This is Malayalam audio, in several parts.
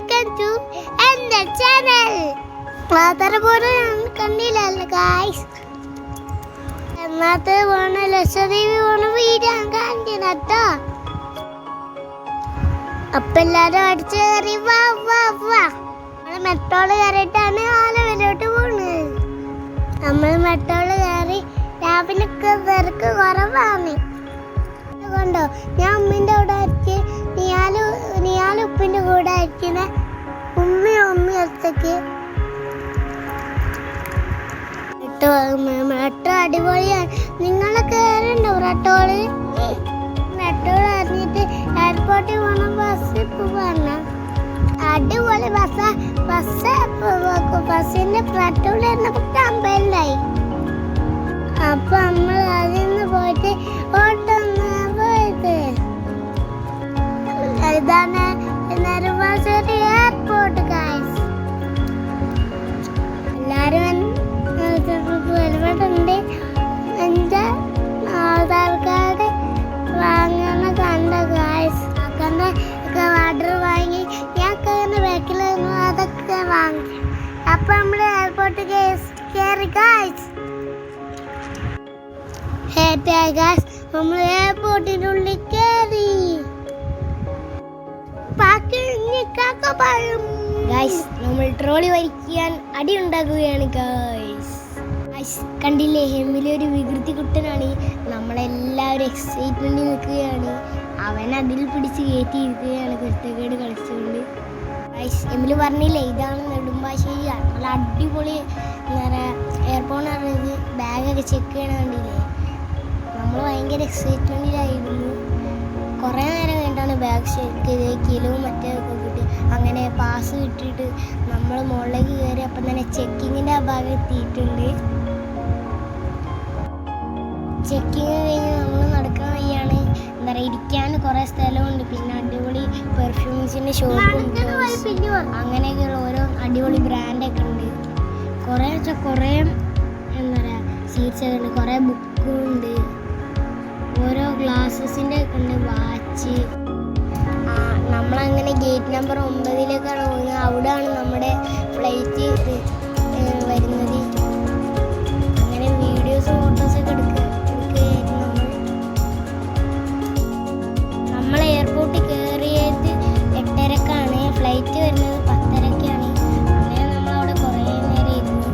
welcome to the channel. Father bodu kandilalla guys. Annathe vona Lakshadweep vona video kandinatta. Appellaru adichu kari va. Nammal metro karittanu Alavilotte ponu. Nammal metro kari രാവിലൊക്കെ തിരക്ക് കുറവാണ്. അതുകൊണ്ടോ ഞാൻ ഉമ്മിൻ്റെ കൂടെ ആയിരിക്കും നിയാൽ ഉപ്പിൻ്റെ കൂടെ ആയിരിക്കുന്ന ഉമ്മി ഒറ്റയ്ക്ക് മെട്രോ അടിപൊളിയാണ്. നിങ്ങളൊക്കെ കയറുണ്ടോ മെട്രോള് അറിഞ്ഞിട്ട് എയർപോർട്ടിൽ പോകണം. ബസ് ഇപ്പോൾ പറഞ്ഞ അടിപൊളി ബസ്സിൻ്റെ മെട്രോയിൽ ഇരുന്നപ്പോൾ കമ്പനിലായി. അപ്പൊ നമ്മൾ അതിന്ന് പോയിട്ട് പോയത് ഇതാണ് നെടുമ്പാശ്ശേരി എയർപോർട്ട് ഗൈസ്. എല്ലാരും ഒരുപാടുണ്ട്. എൻ്റെ ആധാർ കാർഡ് വാങ്ങണ കണ്ട ഗൈസ്. ഒക്കെ വാട്ടർ വാങ്ങി ഞാൻ ബാക്കിൽ അതൊക്കെ വാങ്ങി. അപ്പൊ നമ്മൾ എയർപോർട്ട് കയറി ഗൈസ്. നമ്മൾ എയർപോർട്ടിന്റെ ഉള്ളിൽ കയറി. നമ്മൾ ട്രോളി വലിക്കാൻ അടി ഉണ്ടാക്കുകയാണ് കണ്ടില്ലേ? ഹെമ്മിലെ ഒരു വികൃതി കുട്ടനാണ്. നമ്മളെല്ലാവരും എക്സൈറ്റ്മെന്റിൽ നിൽക്കുകയാണ്. അവൻ അതിൽ പിടിച്ച് കയറ്റിയിരിക്കുകയാണ് കുരുത്തക്കേട് കളിച്ചുകൊണ്ട്. എമ്മില് പറഞ്ഞില്ലേ ഇതാണ് നെടുമ്പാശ്ശേരി. നല്ല അടിപൊളി എന്താ പറയുക എയർപോർട്ട് പറഞ്ഞത്. ബാഗൊക്കെ ചെക്ക് ചെയ്യണ കണ്ടില്ലേ? നമ്മൾ ഭയങ്കര എക്സൈറ്റ്മെൻറ്റിലായിരുന്നു. കുറേ നേരം കഴിഞ്ഞിട്ടാണ് ബാഗ് ചെക്ക് ചെയ്ത് കിലോവും മറ്റേതൊക്കെ കിട്ടി. അങ്ങനെ പാസ് കിട്ടിയിട്ട് നമ്മൾ മുകളിലേക്ക് കയറി. അപ്പം തന്നെ ചെക്കിങ്ങിൻ്റെ ആ ഭാഗം എത്തിയിട്ടുണ്ട്. ചെക്കിങ് കഴിഞ്ഞ് നമ്മൾ നടക്കുന്ന വഴിയാണ്. എന്താ പറയുക ഇരിക്കാൻ കുറേ സ്ഥലമുണ്ട്. പിന്നെ അടിപൊളി പെർഫ്യൂംസിൻ്റെ ഷോപ്പും അങ്ങനെയൊക്കെയുള്ള ഓരോ അടിപൊളി ബ്രാൻഡൊക്കെ ഉണ്ട്. കുറേ എന്താ പറയുക സീറ്റ്സൊക്കെ ഉണ്ട്. കുറേ ബുക്കും ഉണ്ട്. ഓരോ ഗ്ലാസസിൻ്റെ ഒക്കെ ഉണ്ട്. വാച്ച്. നമ്മളങ്ങനെ ഗേറ്റ് നമ്പർ 9 പോകുന്നത്. അവിടെയാണ് നമ്മുടെ ഫ്ലൈറ്റ് വരുന്നത്. അങ്ങനെ വീഡിയോസും ഫോട്ടോസൊക്കെ എടുക്കുകയായിരുന്നു നമ്മൾ എയർപോർട്ടിൽ കയറിയത് 8:30-ക്കാണ്. ഫ്ലൈറ്റ് വരുന്നത് 10:30-ക്കാണ്. അങ്ങനെ നമ്മളവിടെ കുറേ നേരം ഇരുന്നു.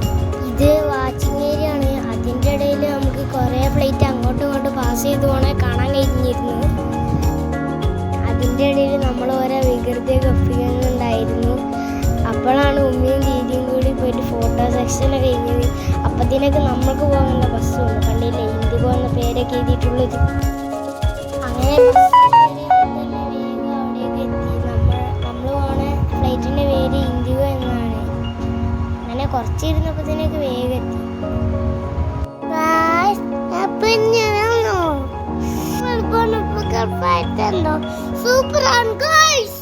ഇത് വാച്ചിങ് ഏരിയ ആണ്. അതിൻ്റെ ഇടയിൽ നമുക്ക് കുറേ ഫ്ലൈറ്റ് അങ്ങോട്ടും ഇങ്ങോട്ടും പാസ് ചെയ്ത് പോകണേ കാണാൻ കഴിഞ്ഞിരുന്നു. അതിൻ്റെ ഇടയിൽ നമ്മൾ ഓരോ വികൃതിയൊക്കെ ഒപ്പിക്കുന്നുണ്ടായിരുന്നു. അപ്പോഴാണ് ഉമ്മയും ദീദിയും കൂടി പോയിട്ട് ഫോട്ടോ സെക്ഷനൊക്കെ കഴിഞ്ഞത്. അപ്പത്തിനൊക്കെ നമ്മൾക്ക് പോകുന്ന ബസ് വന്നു. കണ്ടില്ലേ ഇന്ത്യക്ക് പോകുന്ന പേരൊക്കെ എഴുതിയിട്ടുള്ളത്. അങ്ങനെ വേഗം അവിടെയൊക്കെ എത്തി. നമ്മൾ പോകുന്ന ഫ്ലൈറ്റിൻ്റെ പേര് ഇന്ത്യഗോ എന്നാണ്. അങ്ങനെ കുറച്ചിരുന്നപ്പോഴത്തേനൊക്കെ വേഗം എത്തി. സൂപ്പറാണ് ഗൈസ്.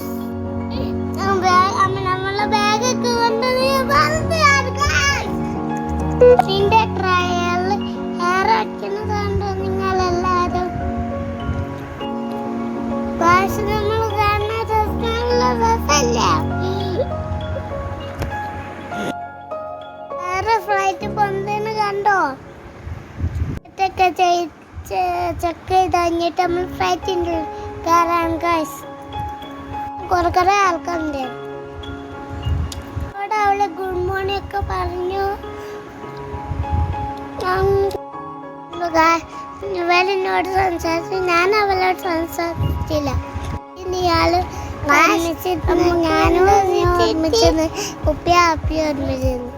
നമ്മളെ ബാഗൊക്കെ കൊണ്ടുവന്നിന്റെ ട്രയൽ ഹെയർ അടിക്കുന്നതുണ്ടോ നിങ്ങളെല്ലാരും? പക്ഷെ നമ്മൾ കാണുന്ന രസമല്ല. വേറെ ഫ്ലൈറ്റ് പൊന്തേന്ന് കണ്ടോ? ചെക്ക് ചെയ്ത് കഴിഞ്ഞിട്ട് നമ്മൾ ഫ്ലൈറ്റിൻ്റെ കയറാൻ ഗൈസ്. കുറേ ആൾക്കാരുണ്ട് അവിടെ. അവളെ ഗുഡ് മോർണിംഗ് ഒക്കെ പറഞ്ഞു. ഇവളെന്നോട് സംസാരിച്ചു. ഞാൻ അവളോട് സംസാരിച്ചില്ല. ഇയാള് ഞാനും ഒരുമിച്ചെന്ന് ഉപ്പി ആപ്പി ഒരുമിച്ചെന്ന്.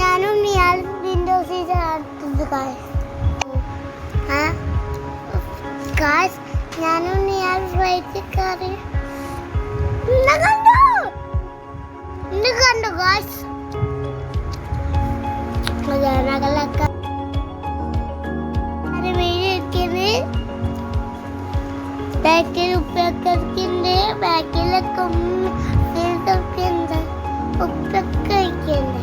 ഞാനും ഇയാൾ വിൻഡോ സീറ്റ് അടുത്തത് ഗായ്സ്. ഞാനും ഇയാൾ ഫ്ലൈറ്റിൽ കയറി. കണ്ടു ഗായ്സ്. ജനങ്ങളൊക്കെ ബാക്കിൽ ഉപ്പൊക്കെ ഇരിക്കുന്നുണ്ട്. ബാക്കിലൊക്കെ ഉപ്പൊക്കെ ഉണ്ട്. ഉപ്പൊക്കെ കഴിക്കണ്ടേ?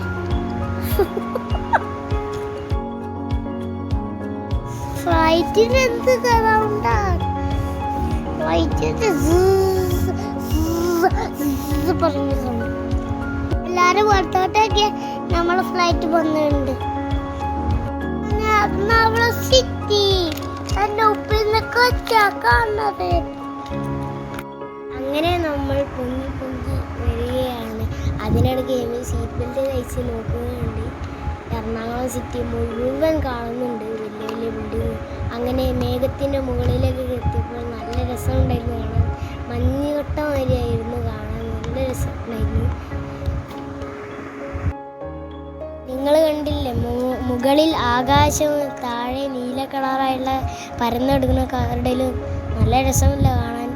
ഫ്ലൈറ്റിന് എന്ത് സൗണ്ടാണ്? ഫ്ലൈറ്റിന് കുറഞ്ഞ സമയം. എല്ലാരും പുറത്തോട്ടൊക്കെ നമ്മളെ ഫ്ലൈറ്റ് വന്നിട്ടുണ്ട്. സിറ്റി എന്റെ ഉപ്പിന്നൊക്കെ കാണുന്നത്. അങ്ങനെ നമ്മൾ പൊങ്ങി പൊങ്ങി വരികയാണ്. അതിനിടയ്ക്ക് എമിൽ സീറ്റ് ബെൽറ്റ് കഴിച്ച് നോക്കുകയുണ്ട്. എറണാകുളം സിറ്റി മുഴുവൻ കാണുന്നുണ്ട്, വലിയ വലിയ ബിൽഡിങ്. അങ്ങനെ മേഘത്തിൻ്റെ മുകളിലേക്ക് എത്തിയപ്പോൾ നല്ല രസമുണ്ടായിരുന്നു കാണാൻ. മഞ്ഞുകൊട്ട വരെയായിരുന്നു കാണാൻ, നല്ല രസമുണ്ടായിരുന്നു. നിങ്ങൾ കണ്ടില്ലേ, മുകളിൽ ആകാശവും താഴെ നീല കളറായുള്ള പരന്നെടുക്കുന്ന കടലും. നല്ല രസമില്ല കാണാൻ.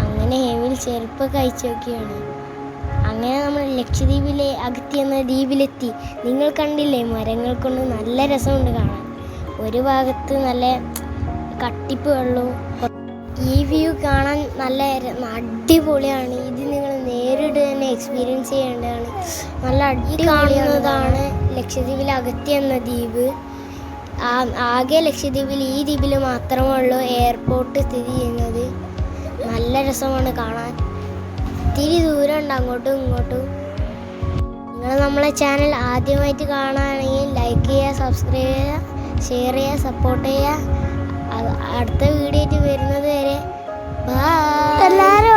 അങ്ങനെ ഹെമിൽ ചെരുപ്പ് കഴിച്ചു നോക്കിയാണ്. അങ്ങനെ നമ്മൾ ലക്ഷദ്വീപിലെ അഗത്തി എന്ന ദ്വീപിലെത്തി. നിങ്ങൾ കണ്ടില്ലേ, മരങ്ങൾ കൊണ്ട് നല്ല രസമുണ്ട് കാണാൻ. ഒരു ഭാഗത്ത് നല്ല കട്ടിപ്പ് വെള്ളവും. ഈ വ്യൂ കാണാൻ നല്ല അടിപൊളിയാണ്. ഇത് നിങ്ങൾ നേരിട്ട് തന്നെ എക്സ്പീരിയൻസ് ചെയ്യേണ്ടതാണ്. നല്ല കാണുന്നതാണ് ലക്ഷദ്വീപിലെ അഗത്തി എന്ന ദ്വീപ്. ആകെ ലക്ഷദ്വീപിൽ ഈ ദ്വീപിൽ മാത്രമേ ഉള്ളൂ എയർപോർട്ട് സ്ഥിതി ചെയ്യുന്നത്. നല്ല രസമാണ് കാണാൻ. ഇത്തിരി ദൂരം ഉണ്ട് അങ്ങോട്ടും ഇങ്ങോട്ടും. നിങ്ങൾ നമ്മളെ ചാനൽ ആദ്യമായിട്ട് കാണുകയാണെങ്കിൽ ലൈക്ക് ചെയ്യുക, സബ്സ്ക്രൈബ് ചെയ്യുക, ഷെയർ ചെയ്യുക, സപ്പോർട്ട് ചെയ്യുക. അടുത്ത വീഡിയോ ആയിട്ട് വരുന്നത് വരെ ബൈ. എല്ലാവരും